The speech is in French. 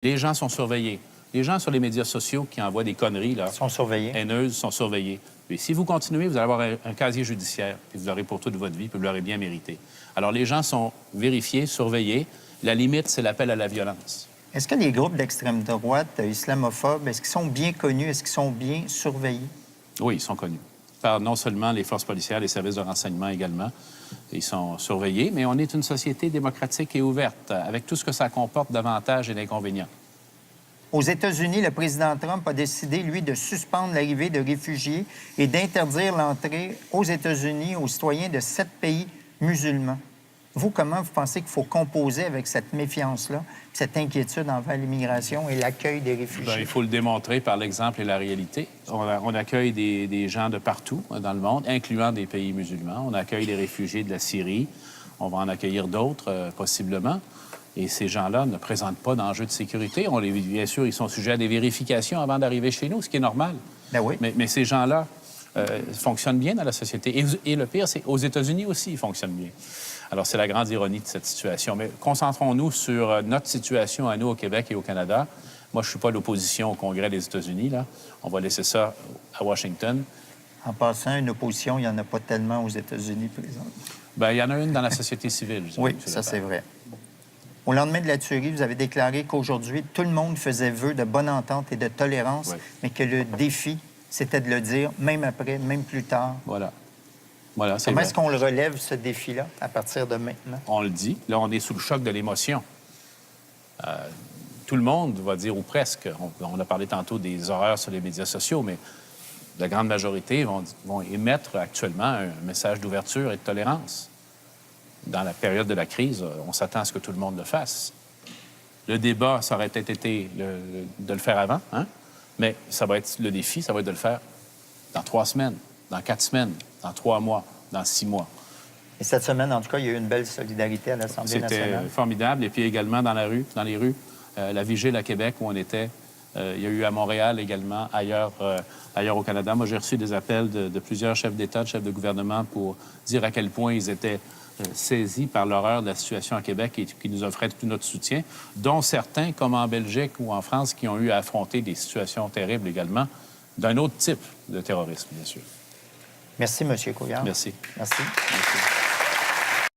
Les gens sont surveillés. Les gens sur les médias sociaux qui envoient des conneries là, sont surveillés. Haineuses sont surveillés. Et si vous continuez, vous allez avoir un casier judiciaire, puis vous l'aurez pour toute votre vie, puis vous l'aurez bien mérité. Alors, les gens sont vérifiés, surveillés. La limite, c'est l'appel à la violence. Est-ce que les groupes d'extrême droite islamophobes, est-ce qu'ils sont bien connus, est-ce qu'ils sont bien surveillés? Oui, ils sont connus. Par non seulement les forces policières, les services de renseignement également. Ils sont surveillés, mais on est une société démocratique et ouverte, avec tout ce que ça comporte d'avantages et d'inconvénients. Aux États-Unis, le président Trump a décidé, lui, de suspendre l'arrivée de réfugiés et d'interdire l'entrée aux États-Unis aux citoyens de 7 pays musulmans. Vous, comment vous pensez qu'il faut composer avec cette méfiance-là, cette inquiétude envers l'immigration et l'accueil des réfugiés? Bien, il faut le démontrer par l'exemple et la réalité. On accueille des gens de partout dans le monde, incluant des pays musulmans. On accueille des réfugiés de la Syrie. On va en accueillir d'autres, possiblement. Et ces gens-là ne présentent pas d'enjeux de sécurité. Bien sûr, ils sont sujets à des vérifications avant d'arriver chez nous, ce qui est normal. Ben oui. Mais ces gens-là fonctionnent bien dans la société. Et le pire, c'est aux États-Unis aussi, ils fonctionnent bien. Alors, c'est la grande ironie de cette situation. Mais concentrons-nous sur notre situation à nous au Québec et au Canada. Moi, je ne suis pas l'opposition au Congrès des États-Unis, là. On va laisser ça à Washington. En passant, une opposition, il n'y en a pas tellement aux États-Unis, présentement. Bien, il y en a une dans la société civile. Oui, ça, c'est vrai. Au lendemain de la tuerie, vous avez déclaré qu'aujourd'hui, tout le monde faisait vœu de bonne entente et de tolérance, oui, mais que le défi, c'était de le dire, même après, même plus tard. Voilà. Voilà, c'est Comment est-ce qu'on le relève, ce défi-là, à partir de maintenant? On le dit. Là, on est sous le choc de l'émotion. Tout le monde va dire, ou presque, on a parlé tantôt des horreurs sur les médias sociaux, mais la grande majorité vont émettre actuellement un message d'ouverture et de tolérance. Dans la période de la crise, on s'attend à ce que tout le monde le fasse. Le débat, ça aurait peut-être été de le faire avant, hein? Mais ça va être le défi, ça va être de le faire dans 3 semaines, dans 4 semaines, dans 3 mois, dans 6 mois. Et cette semaine, en tout cas, il y a eu une belle solidarité à l'Assemblée nationale. C'était formidable. Et puis également dans les rues, la vigile à Québec où on était. Il y a eu à Montréal également, ailleurs au Canada. Moi, j'ai reçu des appels de plusieurs chefs d'État, de chefs de gouvernement pour dire à quel point ils étaient saisis par l'horreur de la situation à Québec et qui nous offraient tout notre soutien, dont certains, comme en Belgique ou en France, qui ont eu à affronter des situations terribles également, d'un autre type de terrorisme, bien sûr. Merci, M. Couillard. Merci. Merci. Merci.